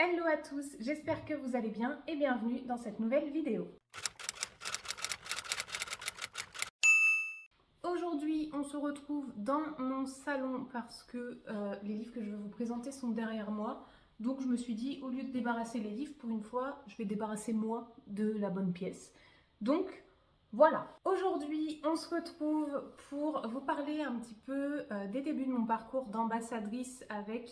Hello à tous, j'espère que vous allez bien et bienvenue dans cette nouvelle vidéo. Aujourd'hui, on se retrouve dans mon salon parce que les livres que je vais vous présenter sont derrière moi. Donc je me suis dit, au lieu de débarrasser les livres, pour une fois, je vais débarrasser moi de la bonne pièce. Donc voilà. Aujourd'hui, on se retrouve pour vous parler un petit peu des débuts de mon parcours d'ambassadrice avec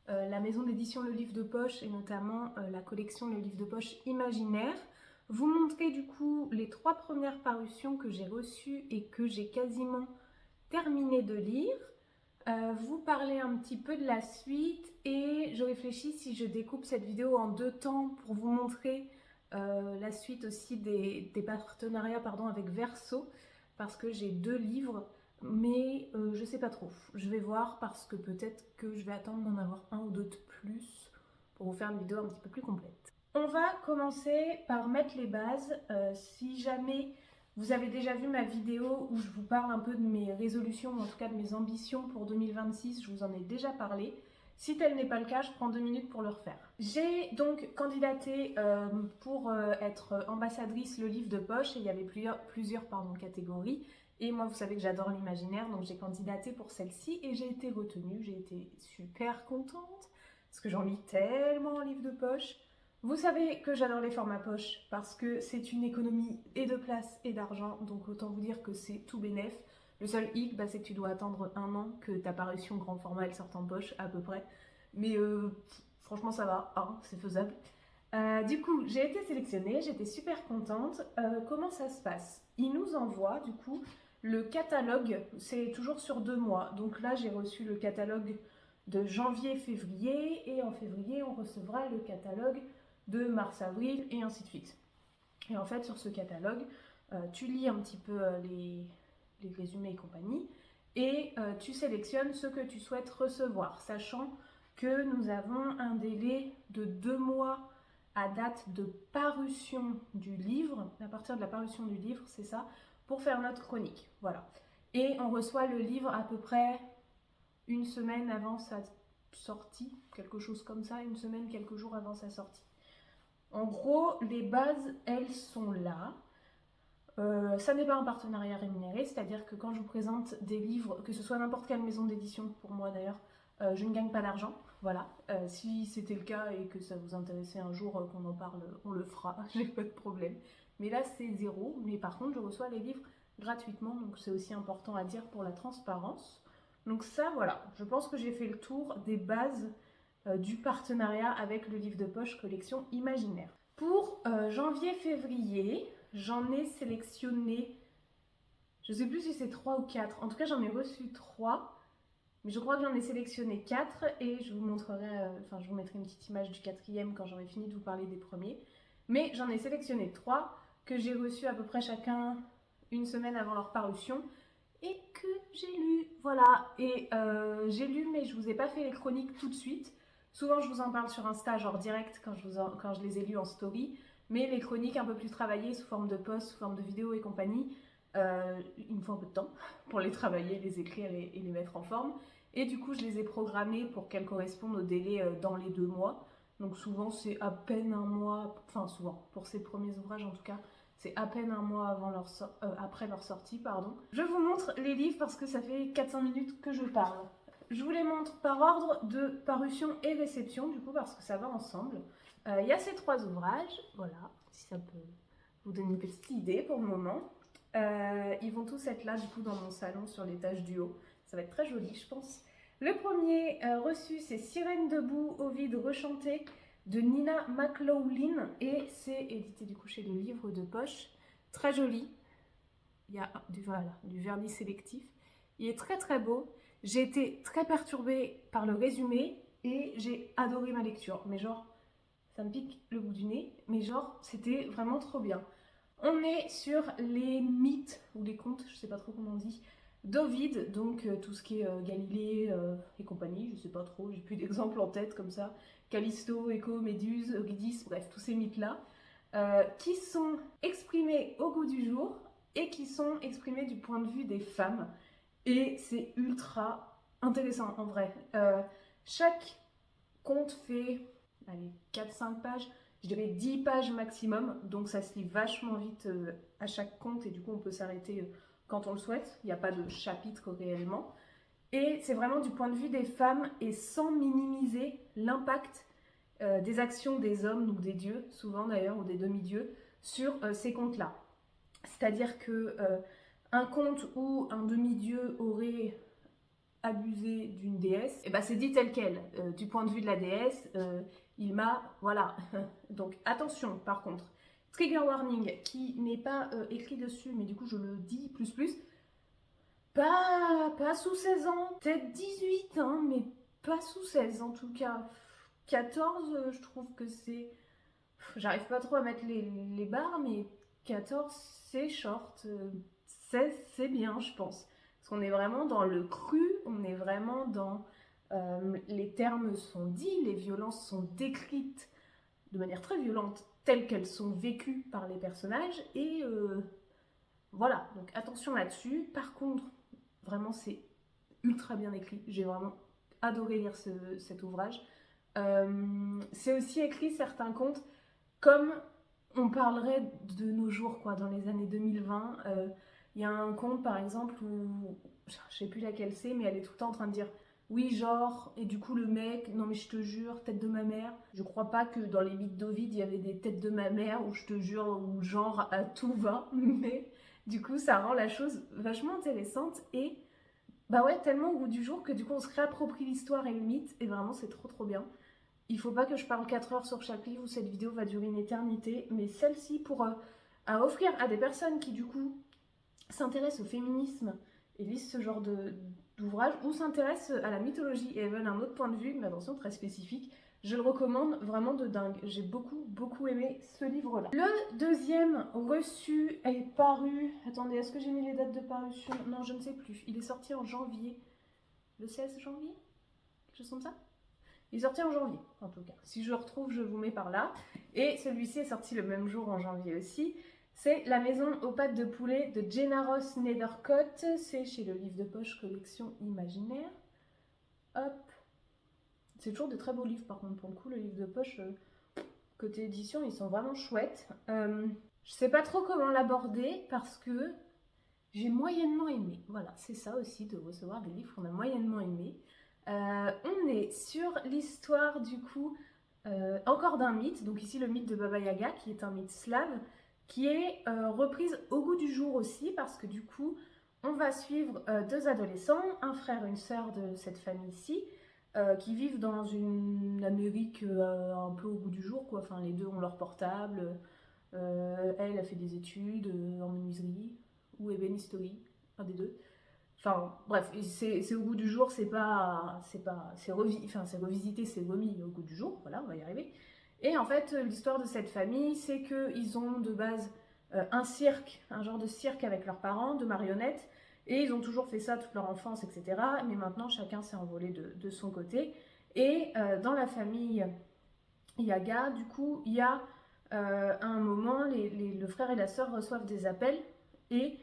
la maison d'édition Le Livre de Poche et notamment la collection Le Livre de Poche Imaginaire. Vous montrer du coup les 3 premières parutions que j'ai reçues et que j'ai quasiment terminé de lire. Vous parler un petit peu de la suite et je réfléchis si je découpe cette vidéo en 2 temps pour vous montrer la suite aussi des partenariats avec Verso parce que j'ai 2 livres mais je sais pas trop. Je vais voir parce que peut-être que je vais attendre d'en avoir un ou deux de plus pour vous faire une vidéo un petit peu plus complète. On va commencer par mettre les bases. Si jamais vous avez déjà vu ma vidéo où je vous parle un peu de mes résolutions, ou en tout cas de mes ambitions pour 2026, je vous en ai déjà parlé. Si tel n'est pas le cas, je prends 2 minutes pour le refaire. J'ai donc candidaté pour être ambassadrice Le Livre de Poche et il y avait plusieurs catégories. Et moi, vous savez que j'adore l'imaginaire, donc j'ai candidaté pour celle-ci et j'ai été retenue. J'ai été super contente parce que j'en lis tellement en livre de poche. Vous savez que j'adore les formats poche parce que c'est une économie et de place et d'argent, donc autant vous dire que c'est tout bénef. Le seul hic, c'est que tu dois attendre 1 an que ta parution grand format elle sorte en poche à peu près. Mais franchement ça va, hein, c'est faisable. Du coup, j'ai été sélectionnée, j'étais super contente. Comment ça se passe? Ils nous envoient du coup le catalogue, c'est toujours sur 2 mois. Donc là, j'ai reçu le catalogue de janvier-février et en février, on recevra le catalogue de mars-avril et ainsi de suite. Et en fait, sur ce catalogue, tu lis un petit peu les résumés et compagnie et tu sélectionnes ce que tu souhaites recevoir, sachant que nous avons un délai de 2 mois à date de parution du livre, à partir de la parution du livre, c'est ça, pour faire notre chronique. Voilà. Et on reçoit le livre à peu près 1 semaine avant sa sortie, quelque chose comme ça, 1 semaine, quelques jours avant sa sortie. En gros, les bases, elles sont là. Ça n'est pas un partenariat rémunéré, c'est-à-dire que quand je vous présente des livres, que ce soit n'importe quelle maison d'édition, pour moi d'ailleurs, je ne gagne pas d'argent. Voilà. Si c'était le cas et que ça vous intéressait un jour qu'on en parle, on le fera, j'ai pas de problème. Mais là, c'est 0. Mais par contre, je reçois les livres gratuitement, donc c'est aussi important à dire pour la transparence. Donc ça, voilà. Je pense que j'ai fait le tour des bases du partenariat avec Le Livre de Poche collection Imaginaire. Pour janvier-février, j'en ai sélectionné, je sais plus si c'est 3 ou 4, en tout cas j'en ai reçu 3, mais je crois que j'en ai sélectionné 4 et je vous montrerai, je vous mettrai une petite image du 4e quand j'aurai fini de vous parler des premiers. Mais j'en ai sélectionné 3 que j'ai reçus à peu près chacun 1 semaine avant leur parution et que j'ai lu, voilà. Et j'ai lu mais je vous ai pas fait les chroniques tout de suite. Souvent je vous en parle sur Insta, genre direct quand je les ai lus en story, mais les chroniques un peu plus travaillées sous forme de posts, sous forme de vidéos et compagnie, il me faut un peu de temps pour les travailler, les écrire et les mettre en forme. Et du coup je les ai programmées pour qu'elles correspondent au délai dans les 2 mois. Donc souvent c'est à peine 1 mois, enfin souvent, pour ces premiers ouvrages en tout cas, c'est à peine 1 mois avant après leur sortie, pardon. Je vous montre les livres parce que ça fait 400 minutes que je parle. Je vous les montre par ordre de parution et réception, du coup, parce que ça va ensemble. Il y a ces 3 ouvrages, voilà, si ça peut vous donner une petite idée pour le moment. Ils vont tous être là, du coup, dans mon salon sur l'étage du haut. Ça va être très joli, je pense. Le premier reçu, c'est Sirène debout, Ovide rechanté de Nina McLaughlin et c'est édité du coup chez Le Livre de Poche. Très joli. Il y a du vernis sélectif. Il est très très beau. J'ai été très perturbée par le résumé et j'ai adoré ma lecture. Mais genre, ça me pique le bout du nez, mais genre, c'était vraiment trop bien. On est sur les mythes ou les contes, je sais pas trop comment on dit, d'Ovide, donc tout ce qui est Galilée et compagnie, je sais pas trop, j'ai plus d'exemples en tête comme ça. Callisto, Écho, Méduse, Eurydice, bref, tous ces mythes-là, qui sont exprimés au goût du jour et qui sont exprimés du point de vue des femmes. Et c'est ultra intéressant en vrai. Chaque conte fait allez, 4-5 pages, je dirais 10 pages maximum, donc ça se lit vachement vite à chaque conte et du coup on peut s'arrêter quand on le souhaite, il n'y a pas de chapitre réellement. Et c'est vraiment du point de vue des femmes et sans minimiser l'impact des actions des hommes ou des dieux, souvent d'ailleurs, ou des demi-dieux, sur ces contes-là. C'est-à-dire que un conte où un demi-dieu aurait abusé d'une déesse, et ben c'est dit tel quel. Du point de vue de la déesse, il m'a... Voilà. Donc attention par contre. Trigger warning qui n'est pas écrit dessus, mais du coup je le dis plus. Pas sous 16 ans, peut-être 18, hein, mais pas sous 16 en tout cas. 14, je trouve que c'est... J'arrive pas trop à mettre les barres, mais 14, c'est short. C'est bien, je pense. Parce qu'on est vraiment dans le cru, on est vraiment dans... les termes sont dits, les violences sont décrites de manière très violente, telles qu'elles sont vécues par les personnages. Et voilà, donc attention là-dessus. Par contre, vraiment, c'est ultra bien écrit. J'ai vraiment adoré lire cet ouvrage. C'est aussi écrit certains contes comme on parlerait de nos jours, quoi, dans les années 2020. Il y a un conte, par exemple, où je sais plus laquelle c'est, mais elle est tout le temps en train de dire oui, genre, et du coup, le mec, non, mais je te jure, tête de ma mère. Je crois pas que dans les mythes d'Ovide, il y avait des têtes de ma mère, ou je te jure, ou genre, à tout va, mais du coup, ça rend la chose vachement intéressante et bah ouais, tellement au goût du jour que du coup, on se réapproprie l'histoire et le mythe, et vraiment, c'est trop bien. Il faut pas que je parle 4 heures sur chaque livre, ou cette vidéo va durer une éternité, mais celle-ci, pour à offrir à des personnes qui, du coup, s'intéressent au féminisme et lisent ce genre d'ouvrage, ou s'intéressent à la mythologie et veulent un autre point de vue, mais attention, très spécifique, je le recommande vraiment de dingue. J'ai beaucoup aimé ce livre-là. Le deuxième reçu est paru... Attendez, est-ce que j'ai mis les dates de parution? Non, je ne sais plus. Il est sorti en janvier. Le 16 janvier? Quelque chose comme ça? Il est sorti en janvier, en tout cas. Si je le retrouve, je vous mets par là. Et celui-ci est sorti le même jour en janvier aussi. C'est La maison aux pattes de poulet de Jenna Ross Nethercott. C'est chez le livre de poche collection imaginaire. Hop. C'est toujours de très beaux livres, par contre, pour le coup, le livre de poche, côté édition, ils sont vraiment chouettes. Je sais pas trop comment l'aborder parce que j'ai moyennement aimé. Voilà, c'est ça aussi de recevoir des livres qu'on a moyennement aimés. On est sur l'histoire du coup encore d'un mythe, donc ici le mythe de Baba Yaga qui est un mythe slave qui est reprise au goût du jour aussi parce que du coup on va suivre deux adolescents, un frère et une sœur de cette famille-ci qui vivent dans une Amérique un peu au goût du jour quoi. Enfin les deux ont leur portable, elle a fait des études en menuiserie ou ébénisterie, un des deux. Enfin, bref, c'est au goût du jour, c'est revisité, c'est remis au goût du jour, voilà, on va y arriver. Et en fait, l'histoire de cette famille, c'est qu'ils ont de base un cirque, un genre de cirque avec leurs parents, de marionnettes, et ils ont toujours fait ça toute leur enfance, etc. Mais maintenant, chacun s'est envolé de son côté. Et dans la famille Yaga, du coup, il y a à un moment, le frère et la sœur reçoivent des appels, et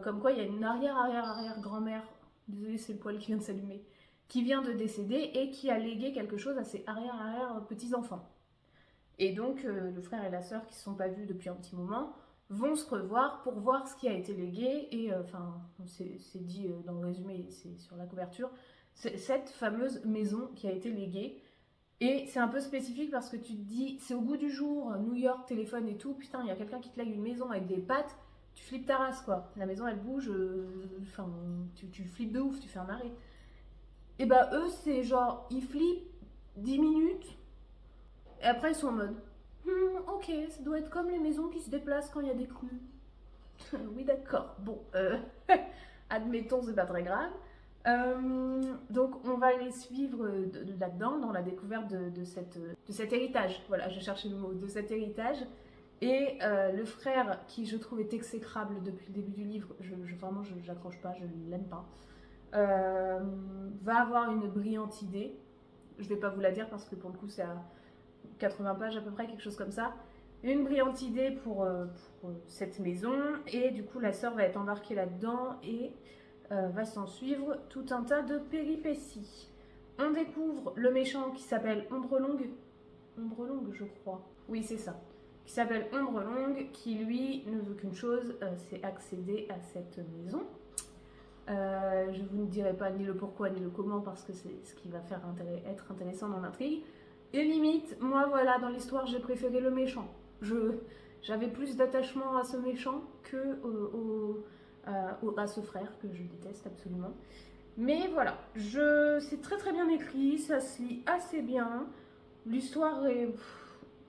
comme quoi il y a une arrière-arrière-arrière-grand-mère, désolée c'est le poil qui vient de s'allumer, qui vient de décéder et qui a légué quelque chose à ses arrière-arrière-petits-enfants. Et donc le frère et la sœur qui ne se sont pas vus depuis un petit moment vont se revoir pour voir ce qui a été légué et enfin c'est dit dans le résumé, c'est sur la couverture, c'est cette fameuse maison qui a été léguée. Et c'est un peu spécifique parce que tu te dis, c'est au goût du jour, New York, téléphone et tout, putain, il y a quelqu'un qui te lègue une maison avec des pattes, tu flippes ta race quoi. La maison elle bouge, enfin, tu flippes de ouf, tu fais un arrêt. Et bah eux, c'est genre, ils flippent 10 minutes, et après ils sont en mode, ok, ça doit être comme les maisons qui se déplacent quand il y a des crues. Oui, d'accord, bon, admettons, c'est pas très grave. Donc on va les suivre là-dedans, dans la découverte de cet héritage. Voilà, je cherchais le mot, de cet héritage. Et le frère, qui je trouve est exécrable depuis le début du livre, vraiment je n'accroche pas, je ne l'aime pas, va avoir une brillante idée. Je ne vais pas vous la dire parce que pour le coup c'est à 80 pages à peu près, quelque chose comme ça. Une brillante idée pour cette maison, et du coup la sœur va être embarquée là-dedans et va s'en suivre tout un tas de péripéties. On découvre le méchant qui s'appelle Ombre Longue. longue, je crois. Oui, c'est ça. Qui s'appelle Ombre longue, qui lui ne veut qu'une chose, c'est accéder à cette maison. Je vous ne dirai pas ni le pourquoi ni le comment parce que c'est ce qui va faire être intéressant dans l'intrigue. Et limite, moi voilà, dans l'histoire, j'ai préféré le méchant. J'avais plus d'attachement à ce méchant que à ce frère que je déteste absolument. Mais voilà, c'est très très bien écrit, ça se lit assez bien. L'histoire est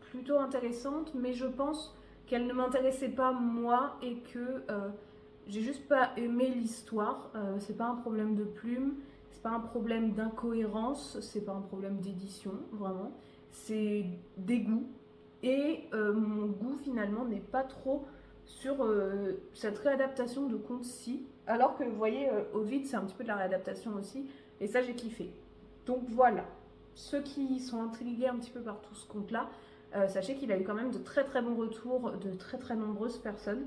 plutôt intéressante, mais je pense qu'elle ne m'intéressait pas moi et que j'ai juste pas aimé l'histoire. C'est pas un problème de plume, c'est pas un problème d'incohérence, c'est pas un problème d'édition, vraiment. C'est des goûts. Et mon goût finalement n'est pas trop sur cette réadaptation de conte-ci. Alors que vous voyez, Ovid, c'est un petit peu de la réadaptation aussi. Et ça, j'ai kiffé. Donc voilà. Ceux qui sont intrigués un petit peu par tout ce conte-là, sachez qu'il a eu quand même de très très bons retours de très très nombreuses personnes.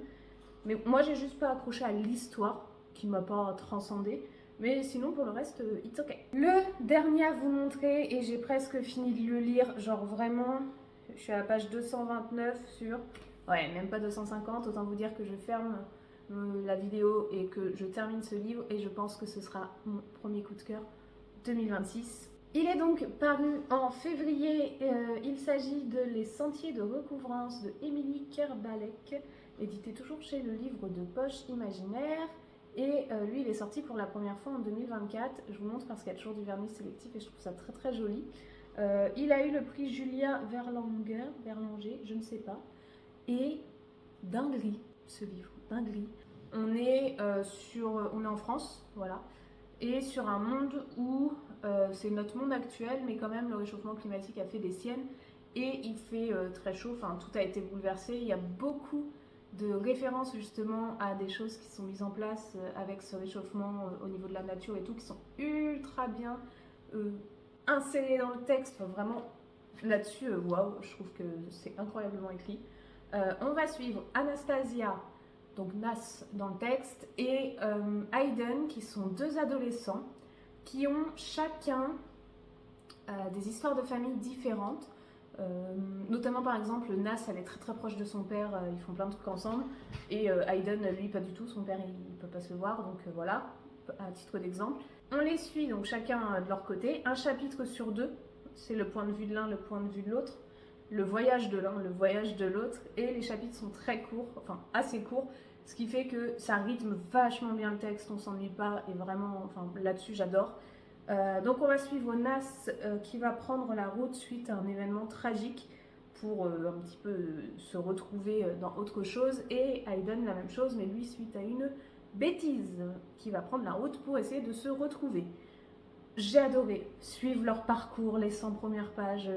Mais moi, j'ai juste pas accroché à l'histoire, qui m'a pas transcendée. Mais sinon, pour le reste, it's ok. Le dernier à vous montrer, et j'ai presque fini de le lire, genre vraiment, je suis à la page 229 sur... Ouais, même pas 250, autant vous dire que je ferme la vidéo et que je termine ce livre, et je pense que ce sera mon premier coup de cœur 2026. Il est donc paru en février, il s'agit de Les Sentiers de Recouvrance de Émilie Kerbalek, édité toujours chez le livre de poche imaginaire. Et lui, il est sorti pour la première fois en 2024. Je vous montre parce qu'il y a toujours du vernis sélectif et je trouve ça très très joli. Il a eu le prix Julia Verlanger, je ne sais pas. Et dinguerie, ce livre, dinguerie. On est en France, voilà, et sur un monde où c'est notre monde actuel, mais quand même le réchauffement climatique a fait des siennes et il fait très chaud. Enfin, tout a été bouleversé. Il y a beaucoup de références justement à des choses qui sont mises en place avec ce réchauffement au niveau de la nature et tout, qui sont ultra bien insérées dans le texte. Enfin, vraiment, là-dessus, waouh, je trouve que c'est incroyablement écrit. On va suivre Anastasia, donc Nas dans le texte, et Hayden, qui sont deux adolescents qui ont chacun des histoires de famille différentes. Notamment par exemple Nas, elle est très très proche de son père, ils font plein de trucs ensemble, et Hayden, lui, pas du tout, son père il peut pas se le voir, donc voilà, à titre d'exemple. On les suit donc chacun de leur côté, un chapitre sur deux, c'est le point de vue de l'un, le point de vue de l'autre, le voyage de l'un, le voyage de l'autre, et les chapitres sont très courts, enfin assez courts, ce qui fait que ça rythme vachement bien le texte, on s'ennuie pas, et vraiment, enfin là-dessus j'adore. Donc on va suivre Nas qui va prendre la route suite à un événement tragique pour un petit peu se retrouver dans autre chose, et Hayden la même chose, mais lui suite à une bêtise qui va prendre la route pour essayer de se retrouver. J'ai adoré suivre leur parcours, les 100 premières pages,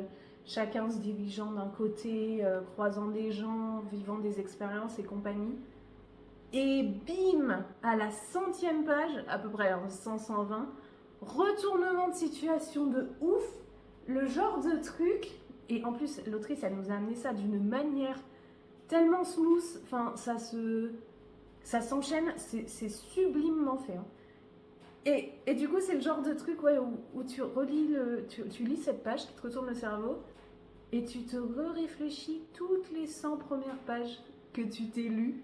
chacun se dirigeant d'un côté, croisant des gens, vivant des expériences et compagnie. Et bim, à la 100e page, à peu près 100-120, retournement de situation de ouf, le genre de truc, et en plus l'autrice elle nous a amené ça d'une manière tellement smooth, enfin ça s'enchaîne, c'est sublimement fait. Hein. Et du coup c'est le genre de truc ouais, où tu relis tu lis cette page qui te retourne le cerveau, et tu te réfléchis toutes les 100 premières pages que tu t'es lues,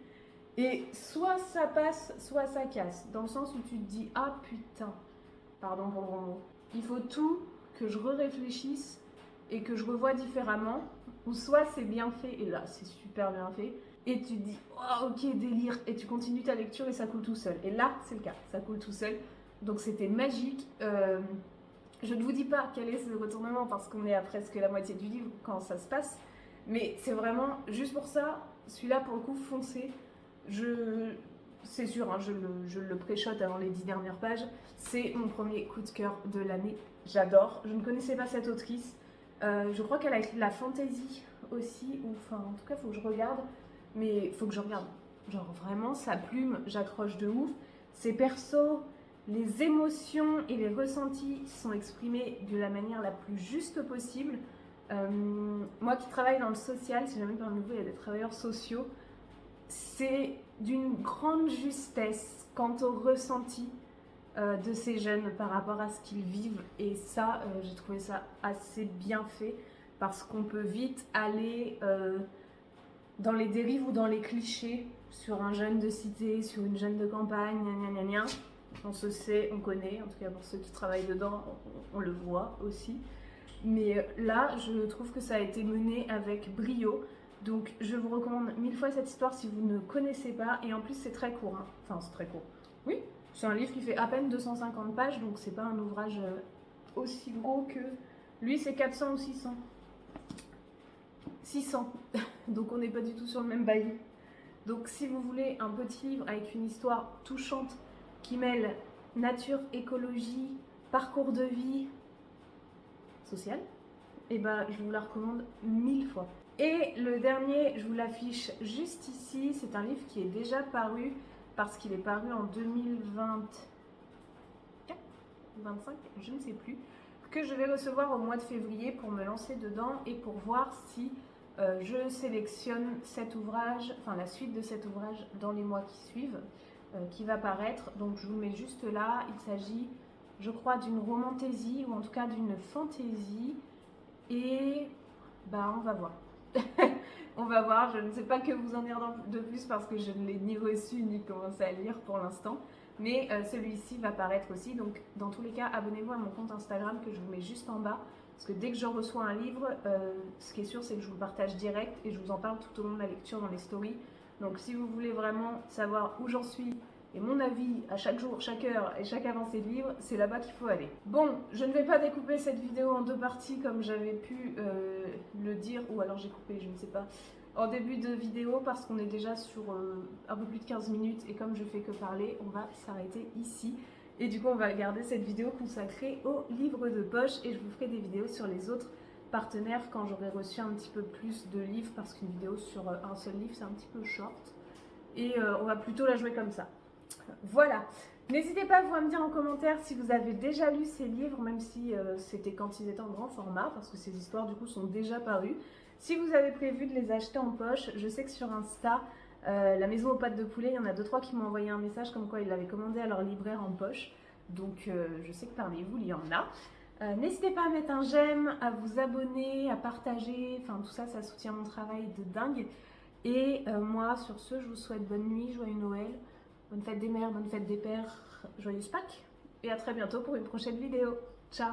et soit ça passe, soit ça casse, dans le sens où tu te dis ah putain, pardon pour le gros mot, il faut tout que je réfléchisse et que je revoie différemment, ou soit c'est bien fait, et là c'est super bien fait, et tu te dis oh, ok délire, et tu continues ta lecture et ça coule tout seul, et là c'est le cas, ça coule tout seul, donc c'était magique. Je ne vous dis pas quel est ce retournement parce qu'on est à presque la moitié du livre quand ça se passe, mais c'est vraiment juste pour ça, celui-là pour le coup foncez, c'est sûr, hein, je le préchote avant les 10 dernières pages. C'est mon premier coup de cœur de l'année. J'adore. Je ne connaissais pas cette autrice. Je crois qu'elle a écrit de la fantasy aussi. Ou, enfin, en tout cas, il faut que je regarde. Mais il faut que je regarde. Genre, vraiment, sa plume, j'accroche de ouf. Ses persos, les émotions et les ressentis sont exprimés de la manière la plus juste possible. Moi qui travaille dans le social, si jamais parmi vous il y a des travailleurs sociaux, c'est d'une grande justesse quant au ressenti de ces jeunes par rapport à ce qu'ils vivent, et ça j'ai trouvé ça assez bien fait. parce qu'on peut vite aller dans les dérives ou dans les clichés sur un jeune de cité, sur une jeune de campagne, gna gna gna gna. On se sait, on connaît, en tout cas pour ceux qui travaillent dedans, on le voit aussi. Mais là, je trouve que ça a été mené avec brio. Donc je vous recommande 1000 fois cette histoire si vous ne connaissez pas. Et en plus c'est très court, hein. Enfin c'est très court. Oui, c'est un livre qui fait à peine 250 pages, donc c'est pas un ouvrage aussi gros que... Lui c'est 400 ou 600. 600. Donc on n'est pas du tout sur le même bail. Donc si vous voulez un petit livre avec une histoire touchante qui mêle nature, écologie, parcours de vie, social, et ben je vous la recommande 1000 fois. Et le dernier, je vous l'affiche juste ici, c'est un livre qui est déjà paru parce qu'il est paru en 2024, 25, je ne sais plus, que je vais recevoir au mois de février pour me lancer dedans et pour voir si je sélectionne cet ouvrage, enfin la suite de cet ouvrage dans les mois qui suivent, qui va paraître. Donc je vous le mets juste là, il s'agit, je crois, d'une romantaisie ou en tout cas d'une fantaisie et bah on va voir. On va voir, je ne sais pas que vous en dire de plus parce que je ne l'ai ni reçu ni commencé à lire pour l'instant. Mais celui-ci va paraître aussi, donc dans tous les cas, abonnez-vous à mon compte Instagram que je vous mets juste en bas. Parce que dès que je reçois un livre, ce qui est sûr c'est que je vous le partage direct et je vous en parle tout au long de la lecture dans les stories. Donc si vous voulez vraiment savoir où j'en suis et mon avis à chaque jour, chaque heure et chaque avancée de livre, c'est là-bas qu'il faut aller. Bon, je ne vais pas découper cette vidéo en deux parties comme j'avais pu le dire, ou alors j'ai coupé, je ne sais pas, en début de vidéo parce qu'on est déjà sur un peu plus de 15 minutes et comme je fais que parler, on va s'arrêter ici. Et du coup, on va garder cette vidéo consacrée aux livres de poche et je vous ferai des vidéos sur les autres partenaires quand j'aurai reçu un petit peu plus de livres parce qu'une vidéo sur un seul livre, c'est un petit peu short. Et on va plutôt la jouer comme ça. Voilà, n'hésitez pas vous à me dire en commentaire si vous avez déjà lu ces livres, même si c'était quand ils étaient en grand format, parce que ces histoires du coup sont déjà parues. Si vous avez prévu de les acheter en poche, je sais que sur Insta, la maison aux pâtes de poulet, il y en a 2-3 qui m'ont envoyé un message comme quoi ils l'avaient commandé à leur libraire en poche. Donc je sais que parmi vous, il y en a. N'hésitez pas à mettre un j'aime, à vous abonner, à partager, enfin tout ça, ça soutient mon travail de dingue. Et moi, sur ce, je vous souhaite bonne nuit, joyeux Noël. Bonne fête des mères, bonne fête des pères, joyeuse Pâques et à très bientôt pour une prochaine vidéo. Ciao!